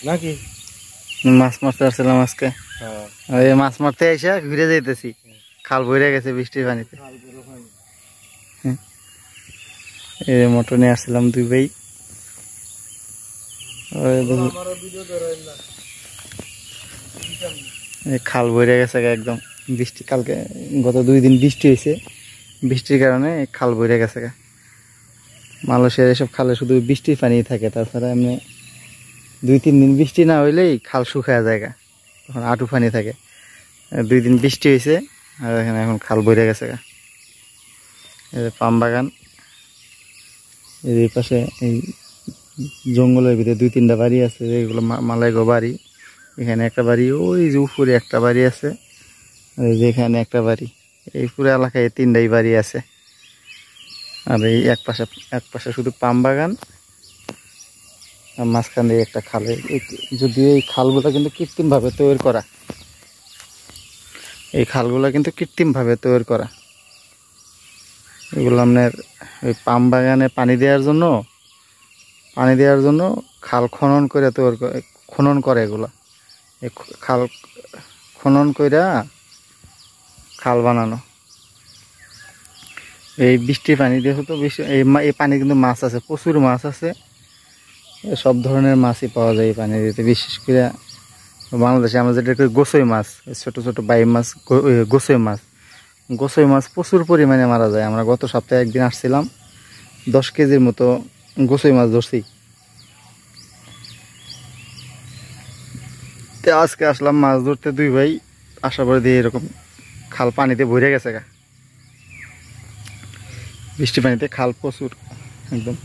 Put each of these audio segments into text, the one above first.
নাকি মাছ মারতে আসছিলাম আজকে। এই মাছ মারতে এসে ঘুরে যাইতেছি, খাল ভরে গেছে বৃষ্টির পানিতে। এই মোটর নিয়ে আসছিলাম দুই ভাই। খাল ভরে গেছে একদম, বৃষ্টি কালকে গত 2 দিন বৃষ্টি হয়েছে, বৃষ্টির কারণে খাল ভরে গেছে। মালয়েশিয়ার এসব খালে শুধু বৃষ্টির পানি থাকে, তাছাড়া এমনি 2-3 দিন বৃষ্টি না হইলেই খাল শুকায় জায়গা, তখন আঁটু পানি থাকে। 2 দিন বৃষ্টি হয়েছে আর এখানে এখন খাল ভরে গেছে। পাম বাগান, এই পাশে এই জঙ্গলের ভিতরে 2-3টা বাড়ি আছে, এগুলো মালাইগো বাড়ি। এখানে একটা বাড়ি, ওই যে উপরে একটা বাড়ি আছে, ওই যে এখানে একটা বাড়ি। এই পুরো এলাকায় 3টাই বাড়ি আছে। আর এই এক পাশে শুধু পাম বাগান, আর মাঝখান দিয়ে একটা খাল। যদিও এই খালগুলো কিন্তু কৃত্রিমভাবে তৈরি করা, এই খালগুলো কিন্তু কৃত্রিমভাবে তৈরি করা। এগুলো আপনার ওই পাম বাগানে পানি দেওয়ার জন্য খাল খনন করে খনন করে। এগুলো এই খাল খনন করে খাল বানানো। এই বৃষ্টির পানি দিয়ে তো এই পানি কিন্তু মাছ আছে, প্রচুর মাছ আছে, সব ধরনের মাছই পাওয়া যায় এই পানি দিতে। বিশেষ করে বাংলাদেশে আমরা যেটা গোসই মাছ, ছোট ছোট বাই মাছ, গোসই মাছ প্রচুর পরিমাণে মারা যায়। আমরা গত সপ্তাহে একদিন আসছিলাম, 10 কেজির মতো গোসই মাছ ধরছি। আজকে আসলাম মাছ ধরতে, 2 ভাই আসার পরে দিয়ে এরকম খাল পানিতে ভরে গেছে। বৃষ্টি পানিতে খাল প্রচুর, একদম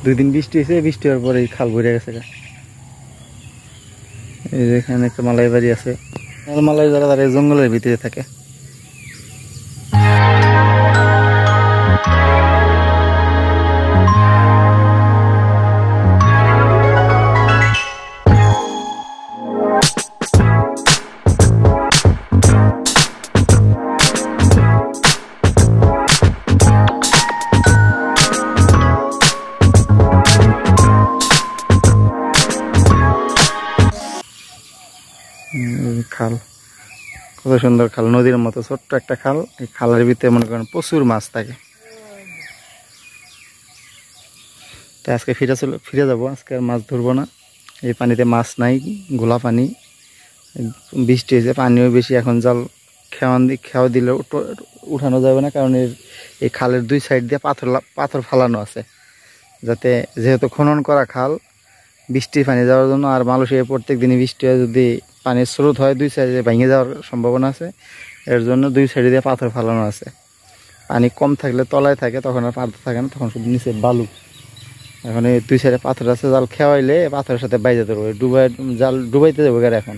2 দিন বৃষ্টি হয়েছে, বৃষ্টি হওয়ার পরে খাল ভরে গেছে। এই যে এখানে একটা মালাই বাড়ি আছে, মালাই যারা তারা জঙ্গলের ভিতরে থাকে। খাল, কত সুন্দর খাল, নদীর মতো ছোট্ট একটা খাল। এই খালের ভিতরে মনে করেন প্রচুর মাছ থাকে। তাই আজকে ফিরে যাবো, আজকে আর মাছ ধরবো না। এই পানিতে মাছ নাই, গোলা পানি, বৃষ্টি হয়েছে, পানিও বেশি। এখন জাল খেওয়া দিলে উঠানো যাবে না, কারণ এই খালের 2 সাইড দিয়ে পাথর ফালানো আছে, যাতে যেহেতু খনন করা খাল, বৃষ্টির পানি যাওয়ার জন্য। আর মালয়েশিয়ায় প্রত্যেক দিনই বৃষ্টি হয়, যদি পানির স্রোত হয় 2 সাইডে ভেঙে যাওয়ার সম্ভাবনা আছে। এর জন্য 2 সাইডে দিয়ে পাথর ফালানো আছে। পানি কম থাকলে তলায় থাকে, তখন আর পাথর থাকে না, তখন শুধু নিচে বালু। এখন এই 2 সাইডে পাথর আছে, জাল খেওয়াইলে পাথরের সাথে বাইরে যেতে পারবে, জাল ডুবাইতে যাবো গাড়ি। এখন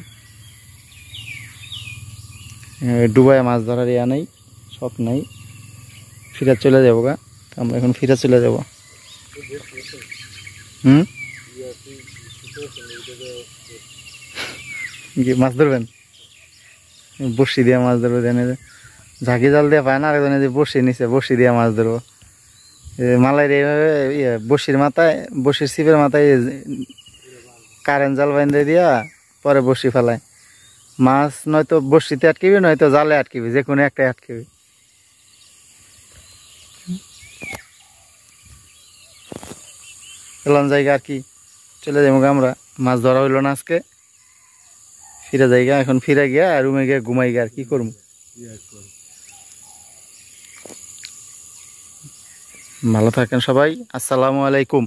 ডুবাই মাছ ধরার ইয়া নেই, শখ নাই, ফিরে চলে যাবো গা। আমরা এখন ফিরে চলে যাবো। মাছ ধরবেন, বড়শি দিয়ে মাছ ধরবো। জানে ঝাঁকি জাল দিয়ে পায় না, আরেকজনে যে বড়শি নিচে বড়শি দিয়ে মাছ ধরবো। মালাইয়ের এইভাবে বড়শির মাথায়, বড়শির ছিপের মাথায় কারেন্ট জাল বাইন্ধে দিয়া পরে বড়শি ফেলায়। মাছ নয়তো বড়শিতে আটকিবি, নয়তো জালে আটকিবি, যে কোনো একটাই আটকিবি। এলাম জায়গা আর কি, চলে যাবো আমরা। মাছ ধরা হইলো না আজকে, ফিরে যাইগা। এখন ফিরে গিয়া রুমে গিয়ে ঘুমাই গিয়া, আর কি করবো। ভালো থাকেন সবাই, আসসালামু আলাইকুম।